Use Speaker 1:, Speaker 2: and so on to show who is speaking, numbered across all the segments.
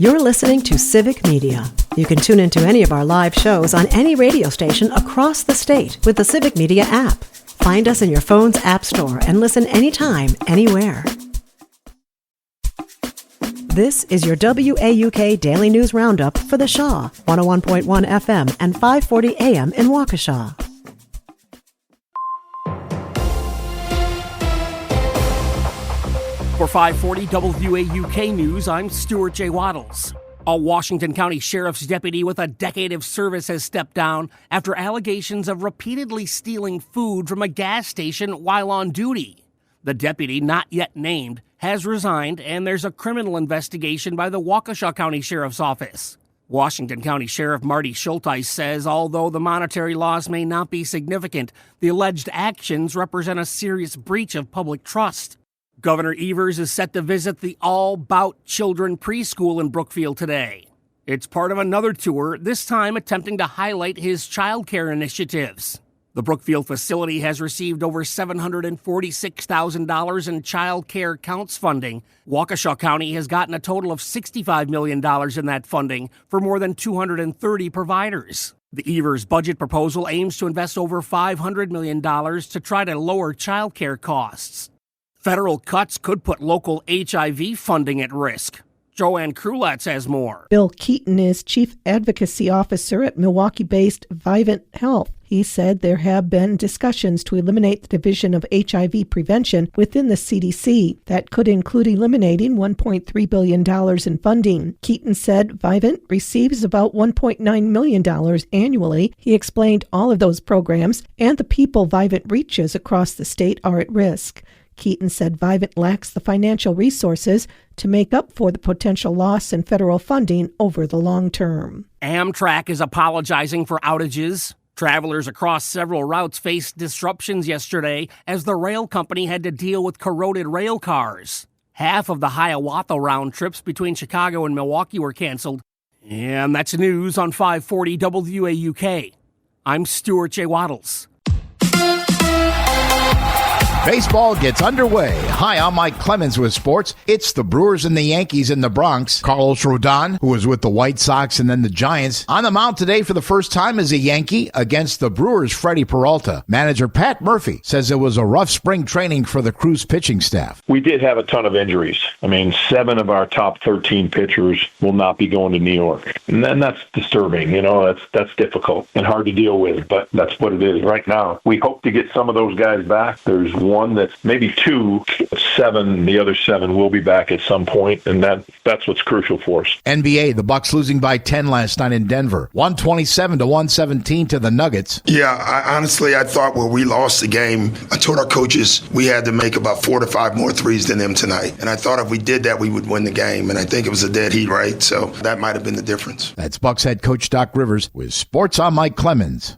Speaker 1: You're listening to Civic Media. You can tune into any of our live shows on any radio station across the state with the Civic Media app. Find us in your phone's app store and listen anytime, anywhere. This is your WAUK Daily News Roundup for the Shaw, 101.1 FM and 540 AM in Waukesha.
Speaker 2: For 540 WAUK News, I'm Stuart J. Waddles. A Washington County Sheriff's deputy with a decade of service has stepped down after allegations of repeatedly stealing food from a gas station while on duty. The deputy, not yet named, has resigned, and there's a criminal investigation by the Waukesha County Sheriff's Office. Washington County Sheriff Marty Schulteis says although the monetary loss may not be significant, the alleged actions represent a serious breach of public trust. Governor Evers is set to visit the All 'Bout Children preschool in Brookfield today. It's part of another tour, this time attempting to highlight his child care initiatives. The Brookfield facility has received over $746,000 in child care counts funding. Waukesha County has gotten a total of $65 million in that funding for more than 230 providers. The Evers budget proposal aims to invest over $500 million to try to lower child care costs. Federal cuts could put local HIV funding at risk. Joanne Krulatz has more.
Speaker 3: Bill Keaton is Chief Advocacy Officer at Milwaukee-based Vivint Health. He said there have been discussions to eliminate the Division of HIV Prevention within the CDC. That could include eliminating $1.3 billion in funding. Keaton said Vivint receives about $1.9 million annually. He explained all of those programs and the people Vivint reaches across the state are at risk. Keaton said Vivint lacks the financial resources to make up for the potential loss in federal funding over the long term.
Speaker 2: Amtrak is apologizing for outages. Travelers across several routes faced disruptions yesterday as the rail company had to deal with corroded rail cars. Half of the Hiawatha round trips between Chicago and Milwaukee were canceled. And that's news on 540 WAUK. I'm Stuart J. Waddles.
Speaker 4: Baseball gets underway. Hi, I'm Mike Clemens with sports. It's the Brewers and the Yankees in the Bronx. Carlos Rodon, who was with the White Sox and then the Giants, on the mound today for the first time as a Yankee against the Brewers' Freddie Peralta. Manager Pat Murphy says it was a rough spring training for the Crew's pitching staff.
Speaker 5: We did have a ton of injuries. 7 of our top 13 pitchers will not be going to New York. And then that's disturbing. That's difficult and hard to deal with, but that's what it is right now. We hope to get some of those guys back. There's one that's maybe 2, 7, the other 7 will be back at some point, and that's what's crucial for us.
Speaker 4: NBA, the Bucks losing by 10 last night in Denver, 127-117 to the Nuggets.
Speaker 6: Yeah, I thought when we lost the game, I told our coaches we had to make about 4 to 5 more threes than them tonight, and I thought if we did that, we would win the game, and I think it was a dead heat, right? So that might have been the difference.
Speaker 4: That's Bucks head coach Doc Rivers with Sports on Mike Clemens.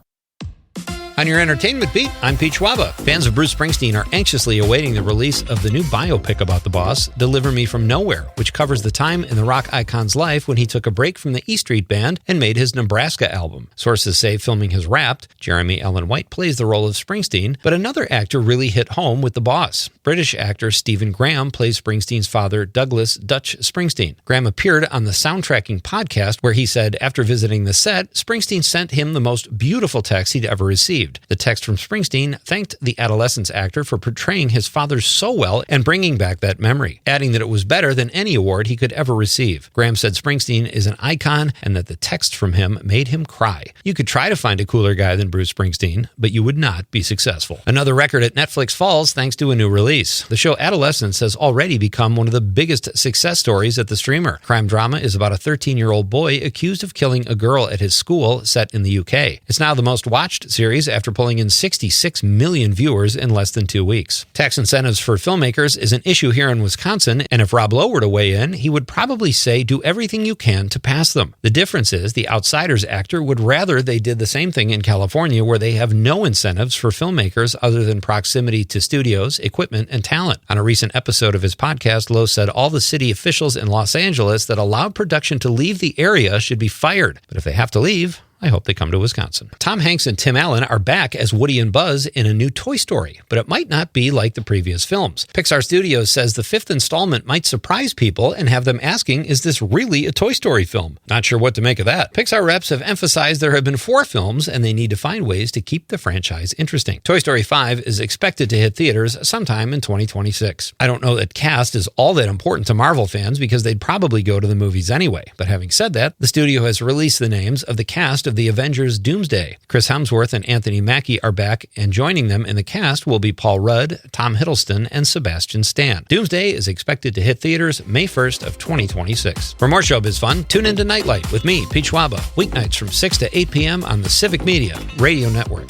Speaker 7: On your entertainment beat, I'm Pete Schwaba. Fans of Bruce Springsteen are anxiously awaiting the release of the new biopic about the boss, Deliver Me From Nowhere, which covers the time in the rock icon's life when he took a break from the E Street Band and made his Nebraska album. Sources say filming has wrapped. Jeremy Allen White plays the role of Springsteen, but another actor really hit home with the boss. British actor Stephen Graham plays Springsteen's father, Douglas Dutch Springsteen. Graham appeared on the Soundtracking podcast where he said after visiting the set, Springsteen sent him the most beautiful text he'd ever received. The text from Springsteen thanked the adolescence actor for portraying his father so well and bringing back that memory, adding that it was better than any award he could ever receive. Graham said Springsteen is an icon and that the text from him made him cry. You could try to find a cooler guy than Bruce Springsteen, but you would not be successful. Another record at Netflix falls thanks to a new release. The show Adolescence has already become one of the biggest success stories at the streamer. Crime drama is about a 13-year-old boy accused of killing a girl at his school set in the UK. It's now the most watched series after pulling in 66 million viewers in less than 2 weeks. Tax incentives for filmmakers is an issue here in Wisconsin, and if Rob Lowe were to weigh in, he would probably say do everything you can to pass them. The difference is the Outsiders actor would rather they did the same thing in California where they have no incentives for filmmakers other than proximity to studios, equipment, and talent. On a recent episode of his podcast, Lowe said all the city officials in Los Angeles that allowed production to leave the area should be fired. But if they have to leave, I hope they come to Wisconsin. Tom Hanks and Tim Allen are back as Woody and Buzz in a new Toy Story, but it might not be like the previous films. Pixar Studios says the fifth installment might surprise people and have them asking, is this really a Toy Story film? Not sure what to make of that. Pixar reps have emphasized there have been 4 films and they need to find ways to keep the franchise interesting. Toy Story 5 is expected to hit theaters sometime in 2026. I don't know that cast is all that important to Marvel fans because they'd probably go to the movies anyway. But having said that, the studio has released the names of the cast of the Avengers Doomsday. Chris Hemsworth and Anthony Mackie are back, and joining them in the cast will be Paul Rudd, Tom Hiddleston, and Sebastian Stan. Doomsday is expected to hit theaters May 1st of 2026. For more showbiz fun, tune into Nightlight with me, Pete Schwaba, weeknights from 6 to 8 p.m. on the Civic Media Radio Network.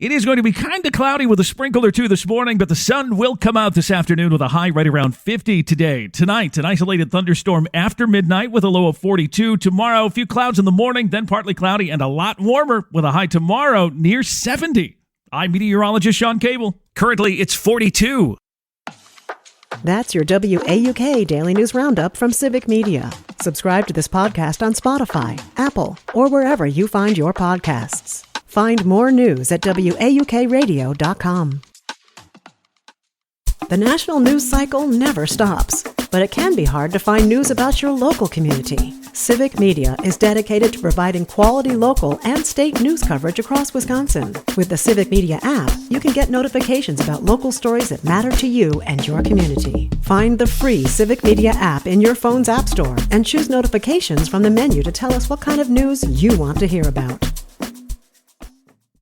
Speaker 8: It is going to be kind of cloudy with a sprinkle or two this morning, but the sun will come out this afternoon with a high right around 50 today. Tonight, an isolated thunderstorm after midnight with a low of 42. Tomorrow, a few clouds in the morning, then partly cloudy and a lot warmer with a high tomorrow near 70. I'm meteorologist Sean Cable. Currently, it's 42.
Speaker 1: That's your WAUK Daily News Roundup from Civic Media. Subscribe to this podcast on Spotify, Apple, or wherever you find your podcasts. Find more news at WAUKradio.com. The national news cycle never stops, but it can be hard to find news about your local community. Civic Media is dedicated to providing quality local and state news coverage across Wisconsin. With the Civic Media app, you can get notifications about local stories that matter to you and your community. Find the free Civic Media app in your phone's app store and choose notifications from the menu to tell us what kind of news you want to hear about.